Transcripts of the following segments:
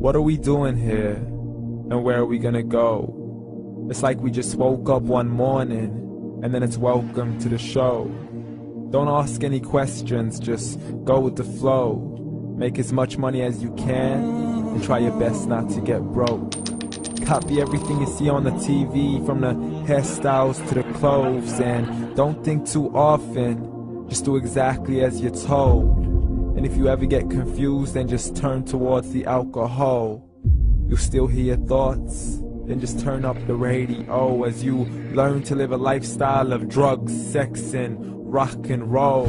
What are we doing here? And where are we gonna go? It's like we just woke up one morning and then it's welcome to the show. Don't ask any questions, just go with the flow. Make as much money as you can and try your best not to get broke. Copy everything you see on the TV, from the hairstyles to the clothes, and don't think too often, just do exactly as you're told. And if you ever get confused, then just turn towards the alcohol. You'll still hear your thoughts, then just turn up the radio as you learn to live a lifestyle of drugs, sex, and rock and roll.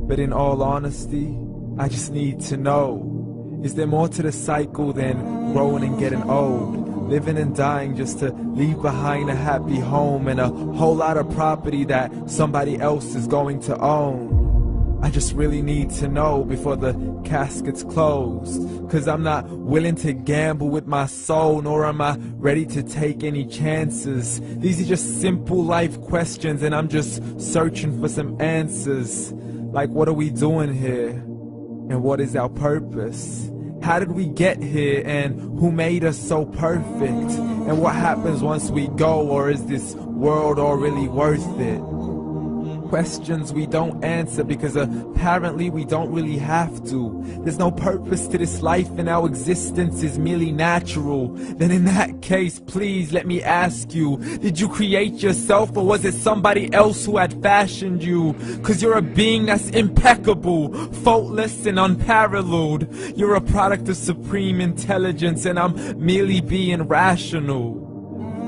But in all honesty, I just need to know, is there more to the cycle than growing and getting old? Living and dying just to leave behind a happy home and a whole lot of property that somebody else is going to own. I just really need to know before the casket's closed, 'cause I'm not willing to gamble with my soul, nor am I ready to take any chances. These are just simple life questions and I'm just searching for some answers. Like, what are we doing here? And what is our purpose? How did we get here, and who made us so perfect? And what happens once we go, or is this world all really worth it? Questions we don't answer because apparently we don't really have to. There's no purpose to this life and our existence is merely natural. Then in that case, please let me ask you, did you create yourself, or was it somebody else who had fashioned you? 'Cause you're a being that's impeccable, faultless and unparalleled. You're a product of supreme intelligence and I'm merely being rational.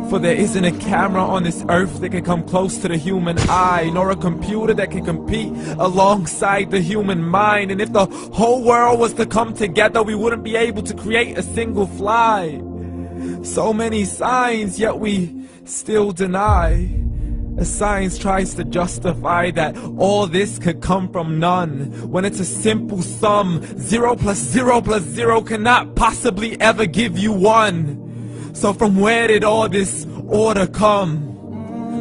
For there isn't a camera on this earth that can come close to the human eye, nor a computer that can compete alongside the human mind. And if the whole world was to come together, we wouldn't be able to create a single fly. So many signs, yet we still deny. As science tries to justify that all this could come from none, when it's a simple sum. 0 plus 0 plus 0 cannot possibly ever give you 1. So from where did all this order come?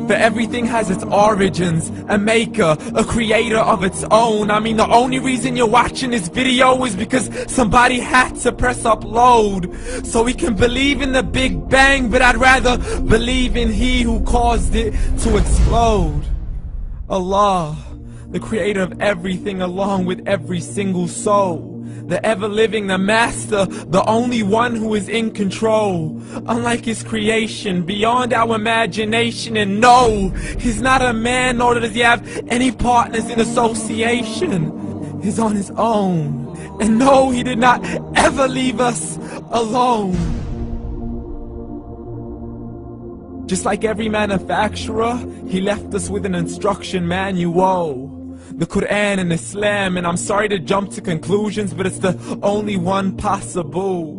For everything has its origins, a maker, a creator of its own. I mean, the only reason you're watching this video is because somebody had to press upload. So we can believe in the Big Bang, but I'd rather believe in He who caused it to explode. Allah, the creator of everything along with every single soul. The ever-living, the master, the only one who is in control. Unlike his creation, beyond our imagination. And no, he's not a man, nor does he have any partners in association. He's on his own. And no, he did not ever leave us alone. Just like every manufacturer, he left us with an instruction manual. The Quran and Islam, and I'm sorry to jump to conclusions, but it's the only one possible.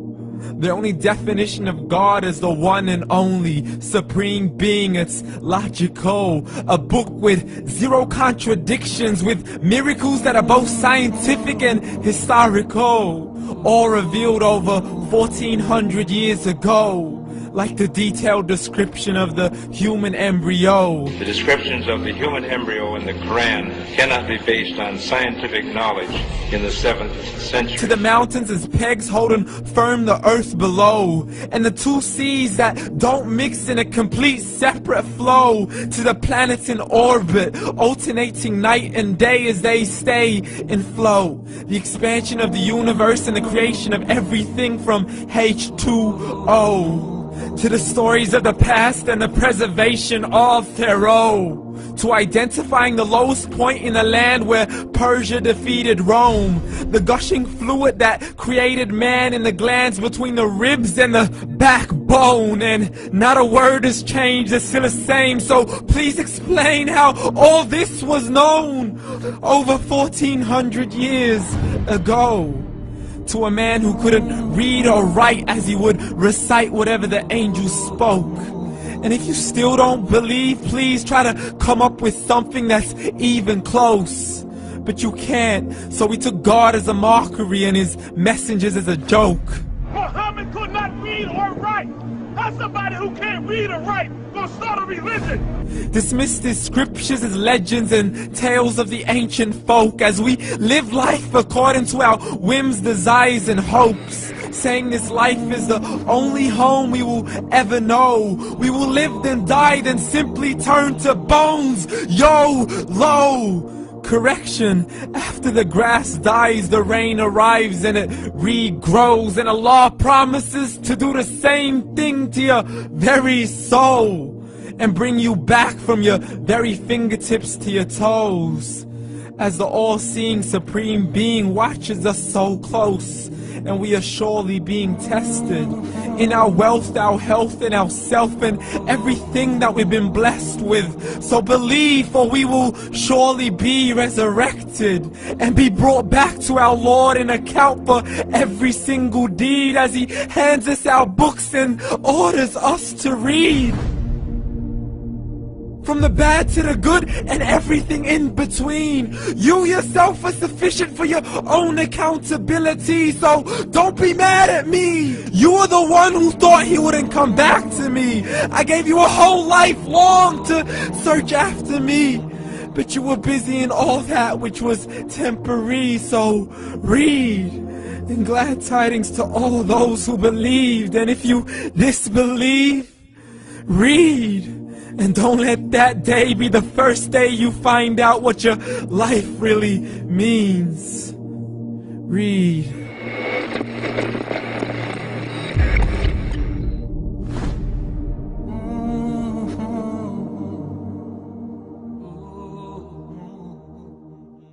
The only definition of God is the one and only supreme being. It's logical, a book with 0 contradictions, with miracles that are both scientific and historical, all revealed over 1400 years ago. Like the detailed description of the human embryo. The descriptions of the human embryo in the Quran cannot be based on scientific knowledge in the 7th century. To the mountains as pegs holding firm the earth below, and the 2 seas that don't mix in a complete separate flow. To the planets in orbit, alternating night and day as they stay in flow. The expansion of the universe and the creation of everything from H2O. To the stories of the past and the preservation of Pharaoh. To identifying the lowest point in the land where Persia defeated Rome. The gushing fluid that created man in the glands between the ribs and the backbone. And not a word has changed, it's still the same. So please explain how all this was known over 1400 years ago. To a man who couldn't read or write, as he would recite whatever the angels spoke. And if you still don't believe, please try to come up with something that's even close. But you can't, so we took God as a mockery and his messengers as a joke. Muhammad could not read or write. How's somebody who can't read or write gonna start a religion? Dismiss the scriptures as legends and tales of the ancient folk, as we live life according to our whims, desires and hopes. saying this life is the only home we will ever know. We will live then die then simply turn to bones. YOLO! Correction, after the grass dies, the rain arrives and it regrows, and Allah promises to do the same thing to your very soul and bring you back from your very fingertips to your toes, as the all-seeing supreme being watches us so close, and we are surely being tested in our wealth, our health, and our self, and everything that we've been blessed with. So believe, for we will surely be resurrected and be brought back to our Lord and account for every single deed, as He hands us our books and orders us to read. From the bad to the good and everything in between. You yourself are sufficient for your own accountability, so don't be mad at me. You are the one who thought He wouldn't come back to me. I gave you a whole life long to search after me, but you were busy in all that which was temporary. So read, and glad tidings to all those who believed. And if you disbelieve, read. And don't let that day be the first day you find out what your life really means. Read.